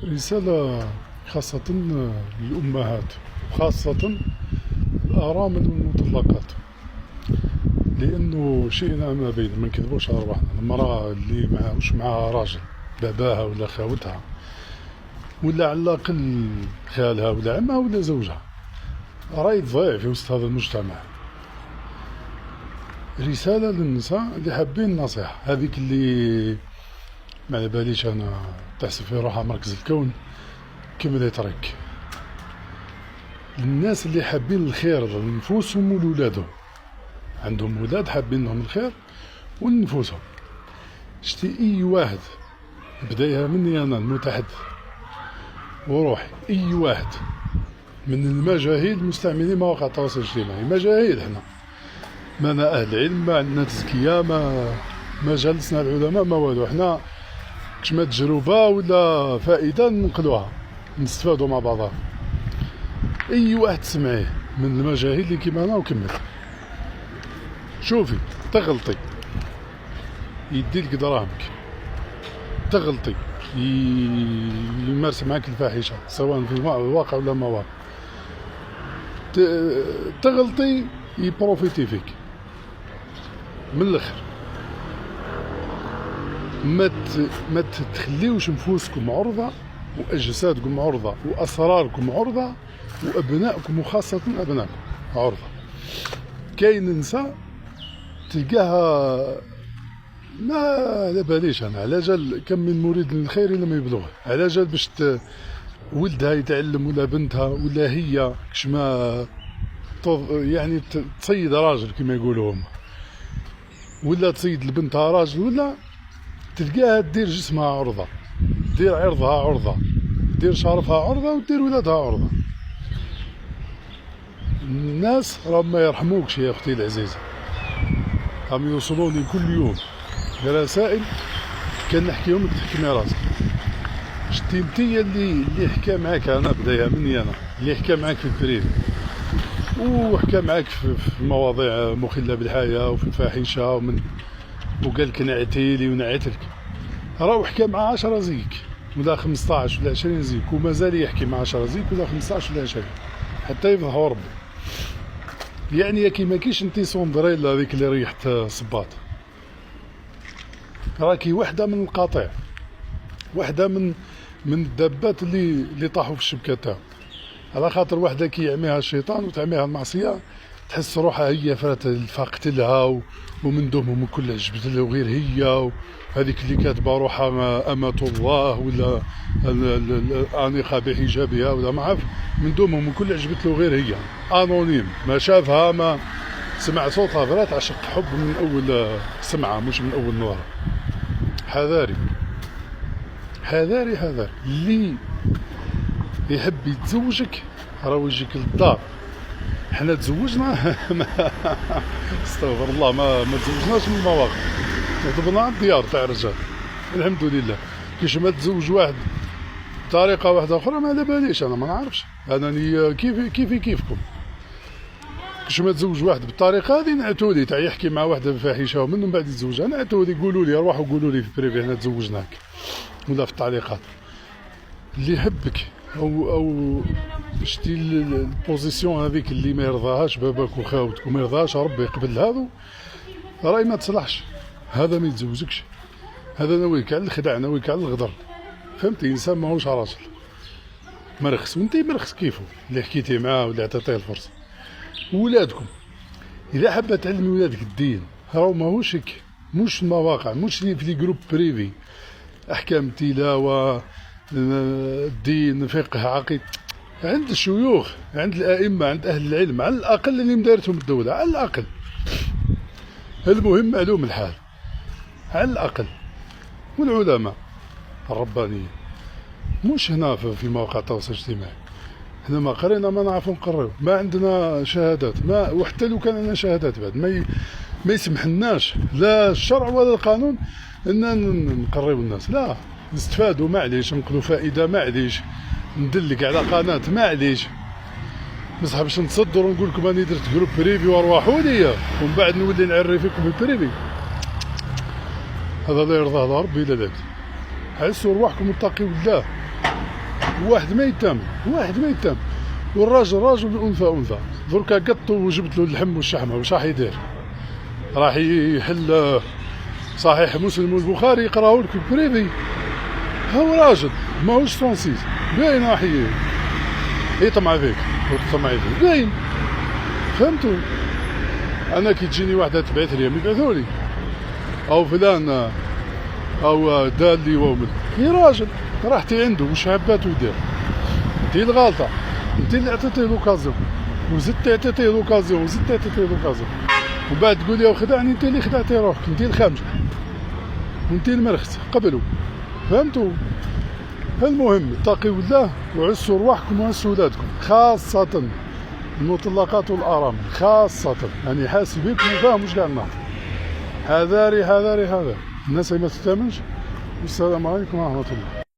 رسالة خاصة للأمهات وخاصة الأرامل والمطلقات، لأنه شئنا ما بين ما نكذبوش على رواحنا. المرأة اللي واش معها راجل باباها ولا خاوتها ولا على الأقل خالها ولا عمها ولا زوجها راهي تضيع في وسط هذا المجتمع. رسالة للنساء اللي حابين النصيحة هذيك اللي ما على باليش أنا تحسب في روحها مركز الكون كمل يترك. للناس اللي حابين الخير لنفوسهم ولولادهم، عندهم ولاد حابين لهم الخير ولنفوسهم. شتي أي واحد بدايها مني أنا المتحدث وروحي، أي واحد من المجاهيل مستعملين مواقع التواصل الاجتماعي، مجاهيل حنا مانا أهل علم، ما عندنا تزكية، ما جلسنا العلماء ما والو، حنا كشما تجربة ولا فائدة ننقلوها نستفادوا مع بعضها. أي واحد تسمعيه من المجاهيل اللي كيما أنا وكمل، شوفي تغلطي يديلك دراهمك، تغلطي يمارس معك الفاحشة سواء في الواقع ولا ما واقع، تغلطي يبروفيتي فيك. من الاخر ما تخليوش نفوسكم عرضة واجسادكم عرضة واسراركم عرضة وابنائكم وخاصة ابنائكم عرضة. كاين نساء تلقاها ما على باليش انا على جال كم من مريد للخير لما يبلغه، على جال باش ولدها يتعلم ولا بنتها ولا هي كشما يعني تصيد راجل كما يقولوا هما، ولا تصيد لبنتها راجل، ولا تلقاها دير جسمها عرضة، دير عرضها عرضة، دير شرفها عرضة ودير ولادها عرضة. الناس راهم ما يرحموكش يا اختي العزيزة، راهم يوصلوني كل يوم رسائل كان نحكيهم لك تحكمي راسك. شتي انتيا اللي حكى معاك، انا بداية مني انا اللي حكى معاك في البريفي وحكى معاك في مواضيع مخلة بالحياة وفي الفاحشة وقال لك نعتيلي ونعتلك، راهو حكى مع 10 زيك ولا 15 ولا 20 زيك ومازال يحكي مع 10 زيك ولا 15 ولا 20 حتى يفضحوا ربي. يعني كيما كيش انتي سوندريلا هذيك اللي ريحت صباط، راكي وحده من القطيع، وحده من الدبات اللي طاحوا في الشبكه تاعهم، على خاطر وحده كيعميها الشيطان وتعميها المعصيه تحس روحها هي فرات فاقتلها ومن دومهم كل عجبت له غير هي، وهذيك اللي كاتبه روحها أمة الله ولا آنقة بحجابها ولا ما عارف، من دومهم كل عجبت له غير هي، انونيم ما شافها ما سمع صوتها فرات عشق حب من اول سمعه مش من اول نور. حذاري حذاري حذاري، اللي يحب يتزوجك راه يجيك للدار. حنا تزوجنا استغفر الله ما تزوجناش من المواقع، ضبنا على الديار تاع الرجال الحمد لله. كيش ما تزوج واحد بطريقه واحده اخرى ما على باليش، انا ما نعرفش، انا كيفي كيفكم. كيش ما تزوج واحد بالطريقه هذه نعتولي تاع يحكي مع واحده بفاحشه ومن بعد يتزوجها، نعتولي قولوا لي روحوا قولوا لي في بريفي حنا تزوجناك ولا في التعليقات. اللي يحبك او شتي البوزيسيون هذيك اللي ما يرضاهاش باباك وخاوتك وما يرضاهاش ربي يقبل هذا راهي ما تصلحش، هذا ما يتزوجكش، هذا ناويك على الخداع ناويك على الغدر. فهمتي؟ انسان ماهوش راجل مرخص، وانتي مرخص كيفو اللي حكيتي معاه واللي عطيتيه الفرصه. ولادكم اذا حابه تعلمي ولادك الدين راهو ماهوش هيك، مش المواقع، مش في لي جروب بريفي احكام تلاوه الدين فقه عقيد، عند الشيوخ عند الائمه عند اهل العلم على الاقل اللي مدارتهم الدوله، على الاقل المهم معلوم الحال على الاقل، والعلماء الربانيين مش هنا في مواقع التواصل الاجتماعي. هنا ما قرينا ما نعرفوا نقريو، ما عندنا شهادات، ما وحتى لو كان عندنا شهادات بعد ما يسمحلناش لا الشرع ولا القانون ان نقريو الناس، لا نستفادوا معليش، نقلوا فائده معليش، ندلك على قناه معليش، بصح باش نتصدر ونقول لكم راني درت جروب بريفي وارواحوا ليا ومن بعد نولي نعري فيكم البريفي، هذا لا يرضى ربي لا لا. حسوا رواحكم واتقوا الله. واحد ما يتم، واحد ما يتم، والراجل راجل والانثى انثى. دركا قط وجبت له اللحم والشحمه، واش راح يدير؟ راح يحل صحيح مسلم والبخاري يقراو لك بريفي. هو راجل ماهوش فرونسيس، باين راح يطمع فيك وتطمع فيك، باين. فهمتوا؟ انا كي تجيني وحده تبعث لي يبعثوا لي او فلان او دار لي ومن، يا راجل راحتي عنده واش عباتو يدير؟ انت الغالطه، انت اللي عطيتيه لوكازيون وزدتي عطيتيه لوكازيون وزدتي عطيتيه لوكازيون، ومن بعد تقول لي خدعني. انت اللي خدعتي روحك، انت الخامجه وانت المرخت قبلوا. فهمتوا؟ المهم اتقوا الله وعسوا رواحكم وعسوا ولادكم، خاصة المطلقات والارامل، خاصة يعني حاسب بكم وفاهم واش قاعد نهضر. حذاري حذاري حذاري، الناس ما تتامنش. والسلام عليكم ورحمة الله.